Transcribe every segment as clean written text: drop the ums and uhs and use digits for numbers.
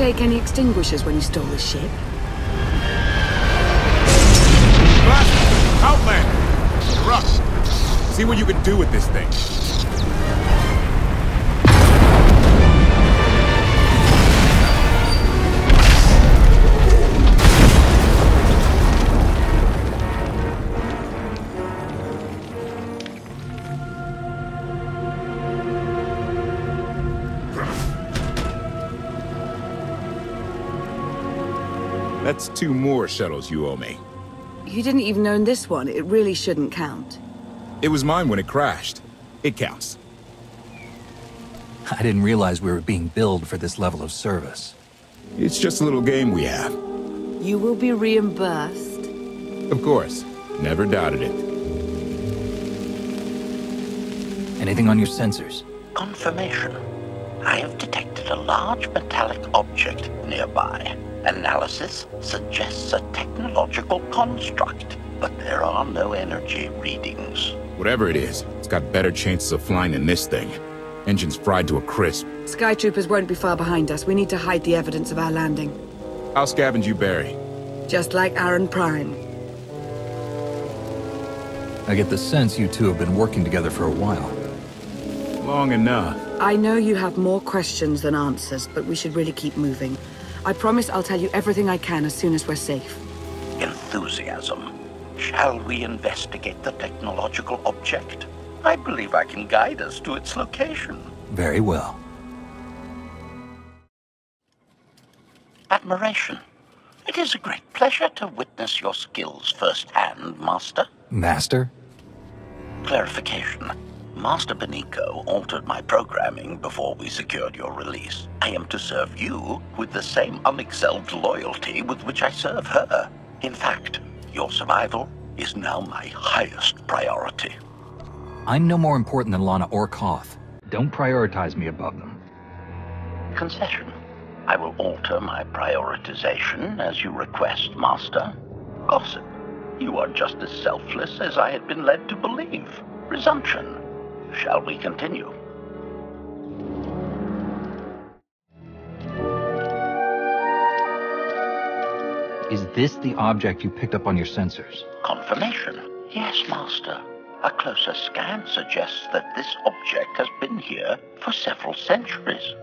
take any extinguishers when you stole the ship? Outlander! You're up. See what you can do with this thing. That's 2 more shuttles you owe me. You didn't even own this one. It really shouldn't count. It was mine when it crashed. It counts. I didn't realize we were being billed for this level of service. It's just a little game we have. You will be reimbursed. Of course. Never doubted it. Anything on your sensors? Confirmation. I have detected a large metallic object nearby. Analysis suggests a technological construct, but there are no energy readings. Whatever it is, it's got better chances of flying than this thing. Engine's fried to a crisp. Sky Troopers won't be far behind us. We need to hide the evidence of our landing. I'll scavenge you, Barry. Just like Aaron Prime. I get the sense you two have been working together for a while. Long enough. I know you have more questions than answers, but we should really keep moving. I promise I'll tell you everything I can as soon as we're safe. Enthusiasm. Shall we investigate the technological object? I believe I can guide us to its location. Very well. Admiration. It is a great pleasure to witness your skills firsthand, Master. Master? Clarification. Master Benico altered my programming before we secured your release. I am to serve you with the same unexcelled loyalty with which I serve her. In fact, your survival is now my highest priority. I'm no more important than Lana or Koth. Don't prioritize me above them. Concession. I will alter my prioritization as you request, Master. Gossip. You are just as selfless as I had been led to believe. Resumption. Shall we continue? Is this the object you picked up on your sensors? Confirmation. Yes, Master. A closer scan suggests that this object has been here for several centuries.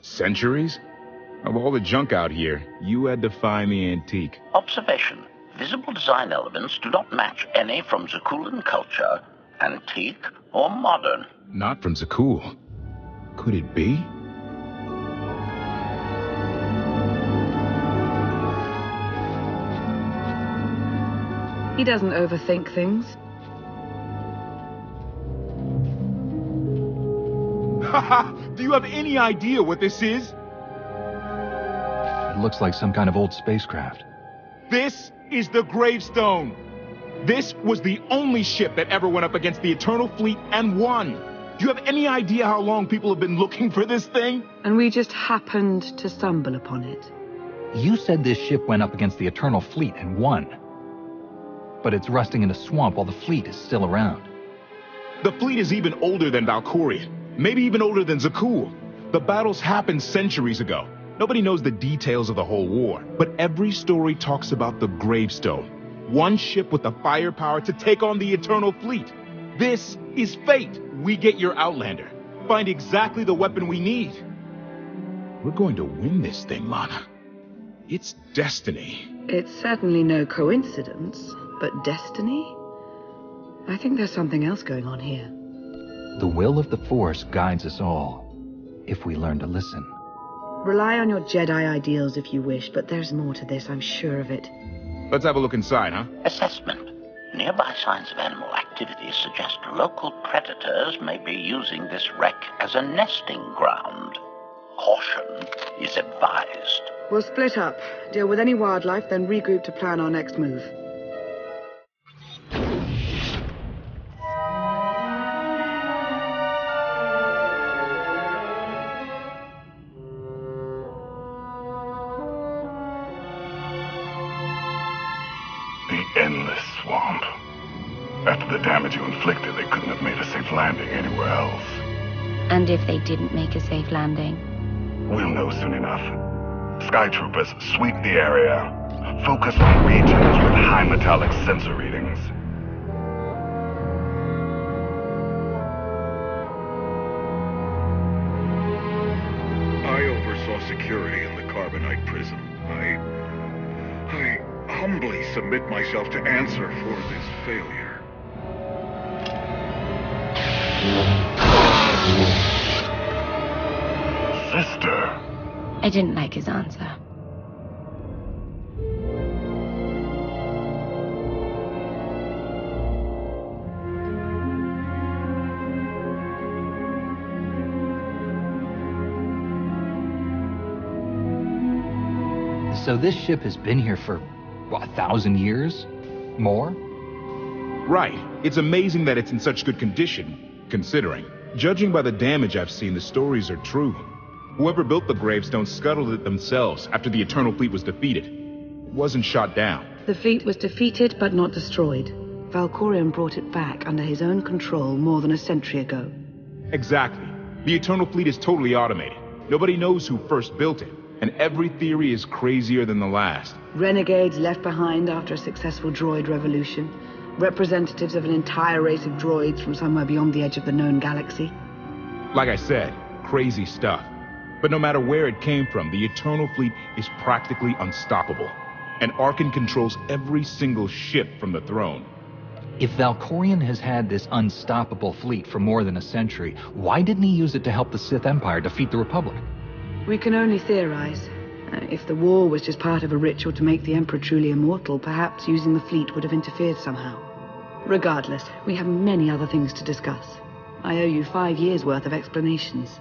Centuries? Of all the junk out here, you had to find the antique. Observation. Visible design elements do not match any from Zakuulan culture, antique or modern. Not from Zakuul. Could it be? He doesn't overthink things. Haha! Do you have any idea what this is? It looks like some kind of old spacecraft. This is the Gravestone. This was the only ship that ever went up against the Eternal Fleet and won. Do you have any idea how long people have been looking for this thing? And we just happened to stumble upon it. You said this ship went up against the Eternal Fleet and won. But it's rusting in a swamp while the fleet is still around. The fleet is even older than Valkyrian. Maybe even older than Zakuul. The battles happened centuries ago. Nobody knows the details of the whole war, but every story talks about the Gravestone. One ship with the firepower to take on the Eternal Fleet. This is fate. We get your Outlander. Find exactly the weapon we need. We're going to win this thing, Lana. It's destiny. It's certainly no coincidence, but destiny? I think there's something else going on here. The will of the Force guides us all, if we learn to listen. Rely on your Jedi ideals if you wish, but there's more to this, I'm sure of it. Let's have a look inside, huh? Assessment. Nearby signs of animal activity suggest local predators may be using this wreck as a nesting ground. Caution is advised. We'll split up, deal with any wildlife, then regroup to plan our next move. The endless swamp. After the damage you inflicted, they couldn't have made a safe landing anywhere else. And if they didn't make a safe landing? We'll know soon enough. Skytroopers, sweep the area. Focus on regions with high metallic sensor readings. I oversaw security in the Carbonite prison. I humbly submit myself to answer for this failure. Sister. I didn't like his answer. So this ship has been here for, what, 1,000 years? More? Right. It's amazing that it's in such good condition, considering. Judging by the damage I've seen, the stories are true. Whoever built the gravestone scuttled it themselves after the Eternal Fleet was defeated. It wasn't shot down. The fleet was defeated but not destroyed. Valkorion brought it back under his own control more than a century ago. Exactly. The Eternal Fleet is totally automated. Nobody knows who first built it, and every theory is crazier than the last. Renegades left behind after a successful droid revolution. Representatives of an entire race of droids from somewhere beyond the edge of the known galaxy. Like I said, crazy stuff. But no matter where it came from, the Eternal Fleet is practically unstoppable. And Arkan controls every single ship from the throne. If Valkorion has had this unstoppable fleet for more than a century, why didn't he use it to help the Sith Empire defeat the Republic? We can only theorize. If the war was just part of a ritual to make the Emperor truly immortal, perhaps using the fleet would have interfered somehow. Regardless, we have many other things to discuss. I owe you 5 years' worth of explanations.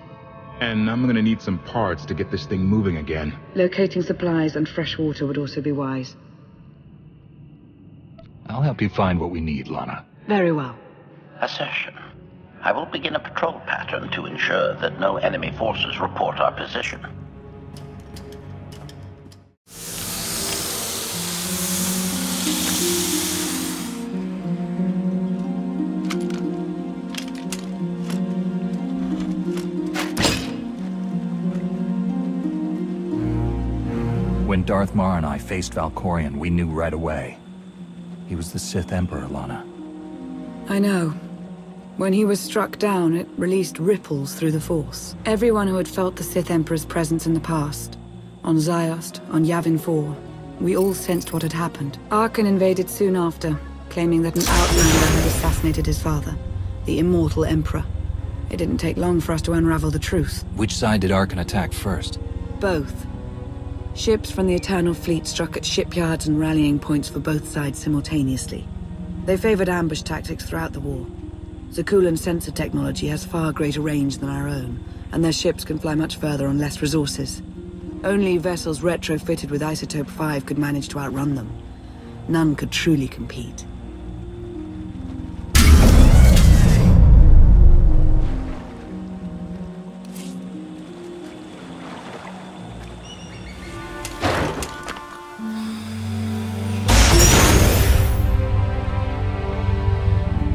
And I'm gonna need some parts to get this thing moving again. Locating supplies and fresh water would also be wise. I'll help you find what we need, Lana. Very well. Assertion. I will begin a patrol pattern to ensure that no enemy forces report our position. When Darth Mar and I faced Valkorion, we knew right away. He was the Sith Emperor, Lana. I know. When he was struck down, it released ripples through the Force. Everyone who had felt the Sith Emperor's presence in the past, on Ziost, on Yavin 4, we all sensed what had happened. Arkan invaded soon after, claiming that an outlander had assassinated his father, the immortal Emperor. It didn't take long for us to unravel the truth. Which side did Arkan attack first? Both. Ships from the Eternal Fleet struck at shipyards and rallying points for both sides simultaneously. They favored ambush tactics throughout the war. Zakulan's sensor technology has far greater range than our own, and their ships can fly much further on less resources. Only vessels retrofitted with Isotope 5 could manage to outrun them. None could truly compete.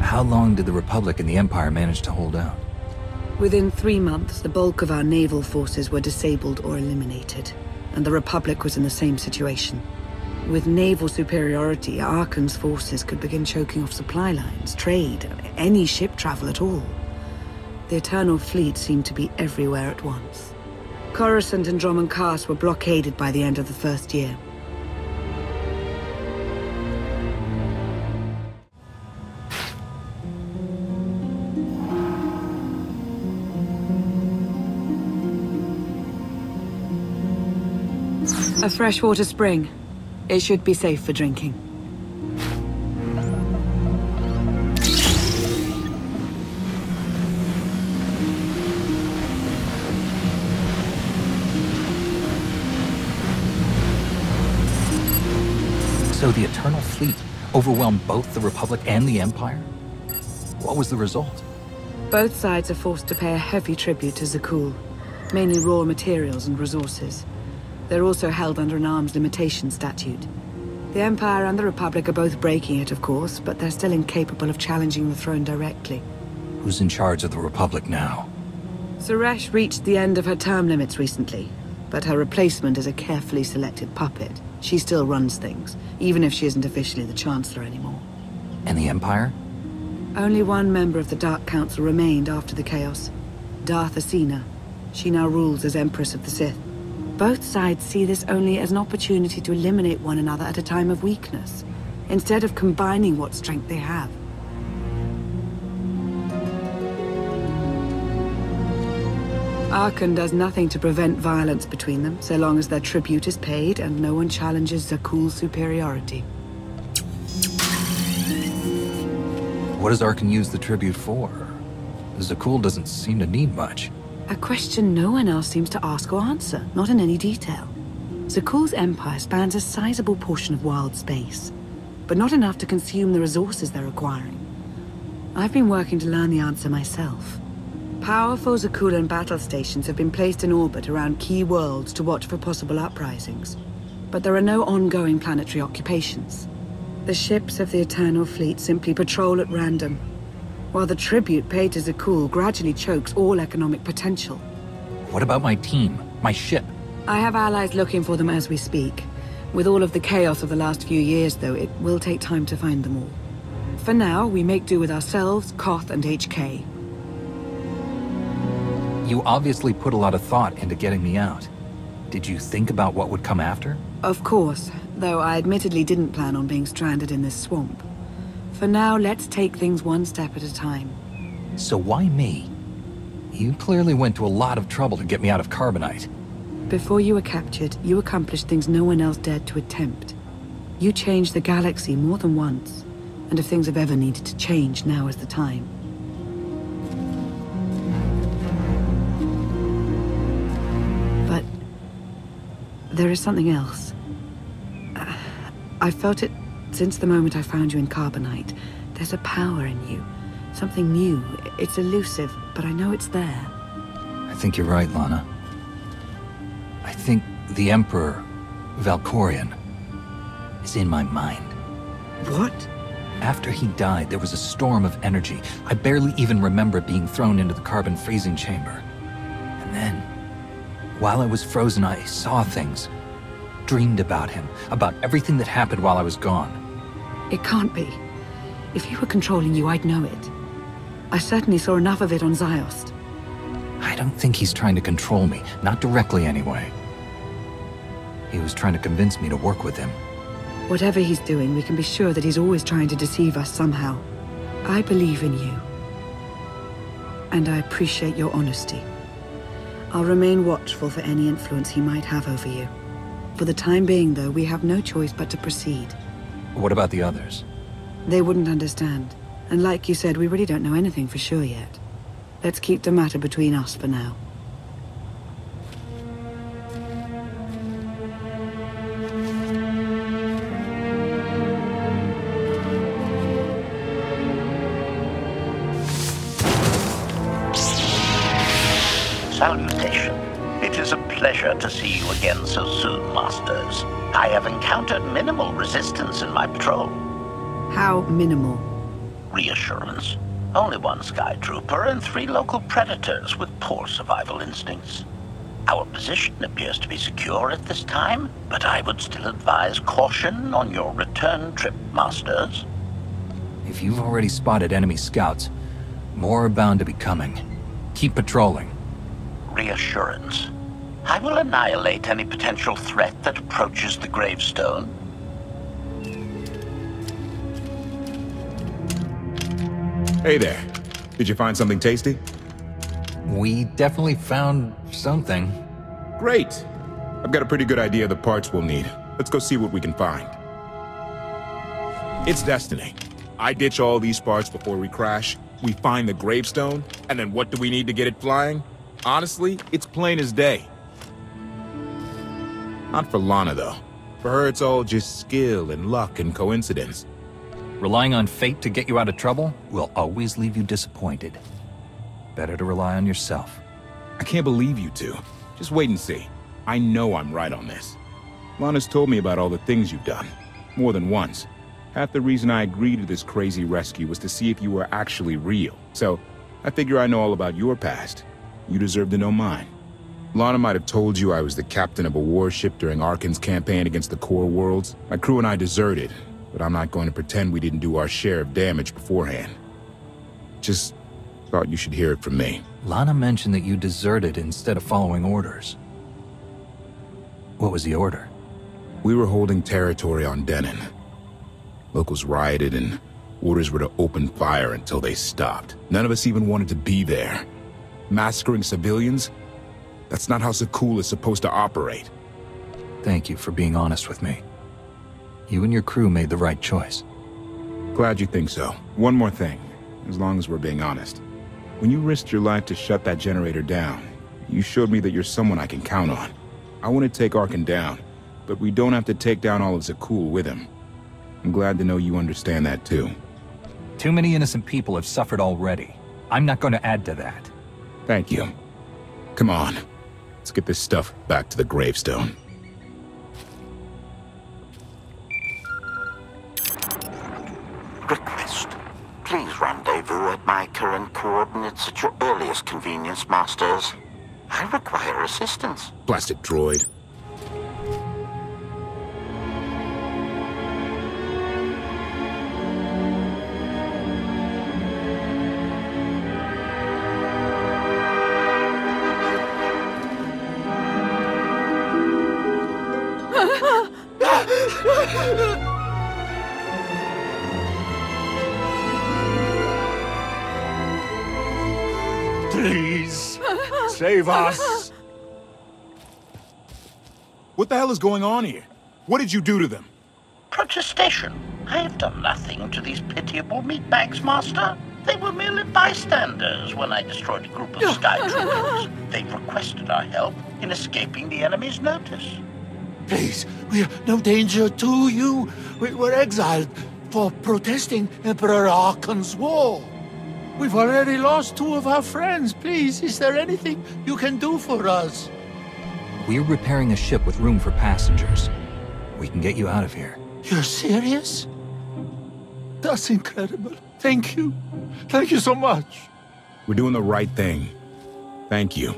How long did the Republic and the Empire manage to hold out? Within 3 months, the bulk of our naval forces were disabled or eliminated, and the Republic was in the same situation. With naval superiority, Arkan's forces could begin choking off supply lines, trade, any ship travel at all. The Eternal Fleet seemed to be everywhere at once. Coruscant and Dromund Kaas were blockaded by the end of the first year. A freshwater spring. It should be safe for drinking. So the Eternal Fleet overwhelmed both the Republic and the Empire? What was the result? Both sides are forced to pay a heavy tribute to Zakul, mainly raw materials and resources. They're also held under an arms limitation statute. The Empire and the Republic are both breaking it, of course, but they're still incapable of challenging the throne directly. Who's in charge of the Republic now? Suresh reached the end of her term limits recently, but her replacement is a carefully selected puppet. She still runs things, even if she isn't officially the Chancellor anymore. And the Empire? Only one member of the Dark Council remained after the chaos. Darth Asina. She now rules as Empress of the Sith. Both sides see this only as an opportunity to eliminate one another at a time of weakness, instead of combining what strength they have. Arkan does nothing to prevent violence between them, so long as their tribute is paid and no one challenges Zakul's superiority. What does Arkan use the tribute for? Zakul doesn't seem to need much. A question no one else seems to ask or answer, not in any detail. Zakul's empire spans a sizable portion of wild space, but not enough to consume the resources they're acquiring. I've been working to learn the answer myself. Powerful Zakulan battle stations have been placed in orbit around key worlds to watch for possible uprisings, but there are no ongoing planetary occupations. The ships of the Eternal Fleet simply patrol at random, while the tribute paid to Zakul gradually chokes all economic potential. What about my team? My ship? I have allies looking for them as we speak. With all of the chaos of the last few years, though, it will take time to find them all. For now, we make do with ourselves, Koth, and HK. You obviously put a lot of thought into getting me out. Did you think about what would come after? Of course, though I admittedly didn't plan on being stranded in this swamp. For now, let's take things one step at a time. So why me? You clearly went to a lot of trouble to get me out of Carbonite. Before you were captured, you accomplished things no one else dared to attempt. You changed the galaxy more than once, and if things have ever needed to change, now is the time. But there is something else. I felt it since the moment I found you in Carbonite. There's a power in you. Something new. It's elusive, but I know it's there. I think you're right, Lana. I think the Emperor, Valkorion, is in my mind. What? After he died, there was a storm of energy. I barely even remember being thrown into the carbon freezing chamber. And then, while I was frozen, I saw things. Dreamed about him, about everything that happened while I was gone. It can't be. If he were controlling you, I'd know it. I certainly saw enough of it on Ziost. I don't think he's trying to control me, not directly anyway. He was trying to convince me to work with him. Whatever he's doing, we can be sure that he's always trying to deceive us somehow. I believe in you. And I appreciate your honesty. I'll remain watchful for any influence he might have over you. For the time being, though, we have no choice but to proceed. What about the others? They wouldn't understand. And like you said, we really don't know anything for sure yet. Let's keep the matter between us for now. Salutation. It is a pleasure to see you again so soon, Masters. I have encountered minimal resistance in my patrol. How minimal? Reassurance. Only one Sky Trooper and 3 local predators with poor survival instincts. Our position appears to be secure at this time, but I would still advise caution on your return trip, Masters. If you've already spotted enemy scouts, more are bound to be coming. Keep patrolling. Reassurance. I will annihilate any potential threat that approaches the gravestone. Hey there. Did you find something tasty? We definitely found something. Great. I've got a pretty good idea of the parts we'll need. Let's go see what we can find. It's destiny. I ditch all these parts before we crash, we find the gravestone, and then what do we need to get it flying? Honestly, it's plain as day. Not for Lana, though. For her, it's all just skill and luck and coincidence. Relying on fate to get you out of trouble will always leave you disappointed. Better to rely on yourself. I can't believe you two. Just wait and see. I know I'm right on this. Lana's told me about all the things you've done. More than once. Half the reason I agreed to this crazy rescue was to see if you were actually real. So, I figure I know all about your past. You deserve to know mine. Lana might have told you I was the captain of a warship during Arkan's campaign against the Core Worlds. My crew and I deserted, but I'm not going to pretend we didn't do our share of damage beforehand. Just thought you should hear it from me. Lana mentioned that you deserted instead of following orders. What was the order? We were holding territory on Denon. Locals rioted and orders were to open fire until they stopped. None of us even wanted to be there. Massacring civilians? That's not how SWTOR is supposed to operate. Thank you for being honest with me. You and your crew made the right choice. Glad you think so. One more thing, as long as we're being honest. When you risked your life to shut that generator down, you showed me that you're someone I can count on. I want to take Arkan down, but we don't have to take down all of SWTOR with him. I'm glad to know you understand that too. Too many innocent people have suffered already. I'm not going to add to that. Thank you. Come on. Let's get this stuff back to the gravestone. Request. Please rendezvous at my current coordinates at your earliest convenience, Masters. I require assistance. Blasted droid. Please, save us. What the hell is going on here? What did you do to them? Protestation. I have done nothing to these pitiable meatbags, Master. They were merely bystanders when I destroyed a group of sky troopers. They requested our help in escaping the enemy's notice. Please, we are no danger to you. We were exiled for protesting Emperor Arkan's war. We've already lost 2 of our friends. Please, is there anything you can do for us? We're repairing a ship with room for passengers. We can get you out of here. You're serious? That's incredible. Thank you. Thank you so much. We're doing the right thing. Thank you.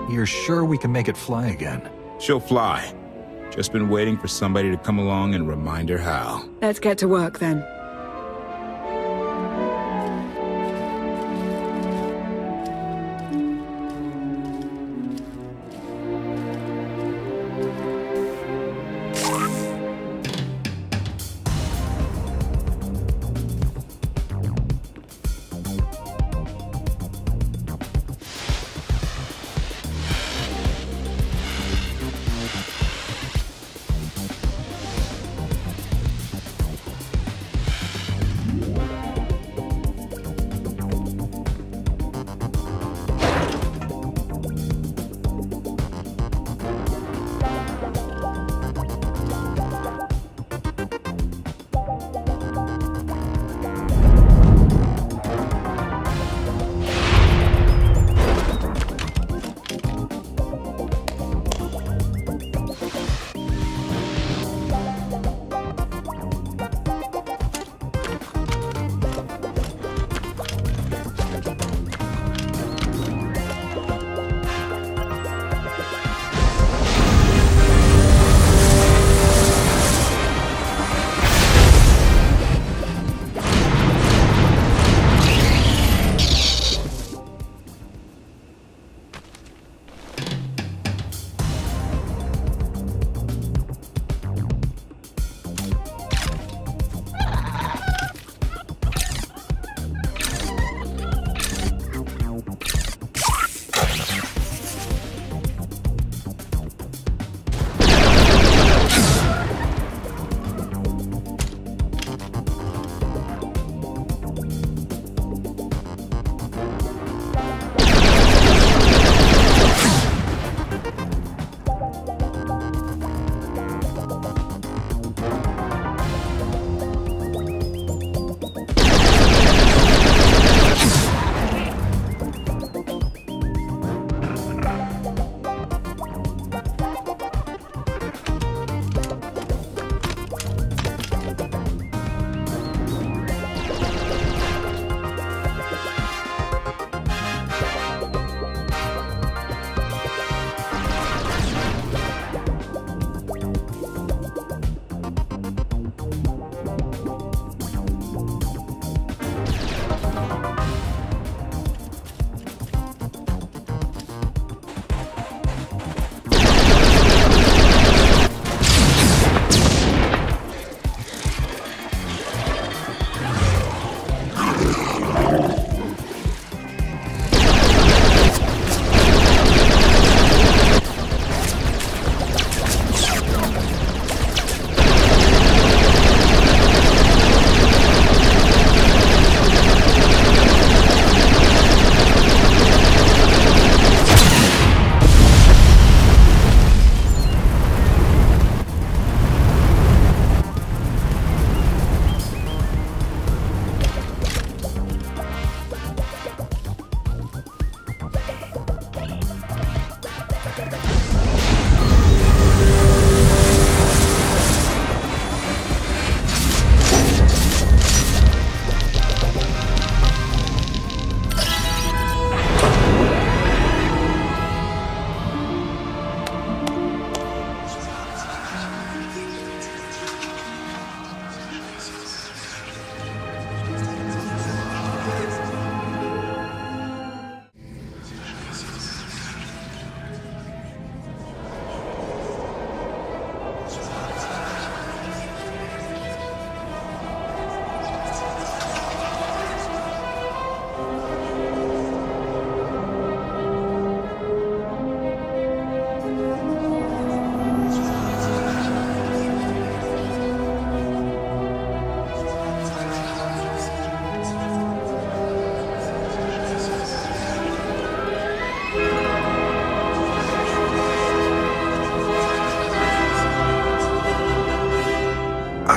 You're sure we can make it fly again? She'll fly. Just been waiting for somebody to come along and remind her how. Let's get to work then.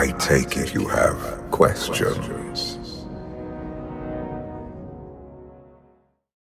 I take it you have questions.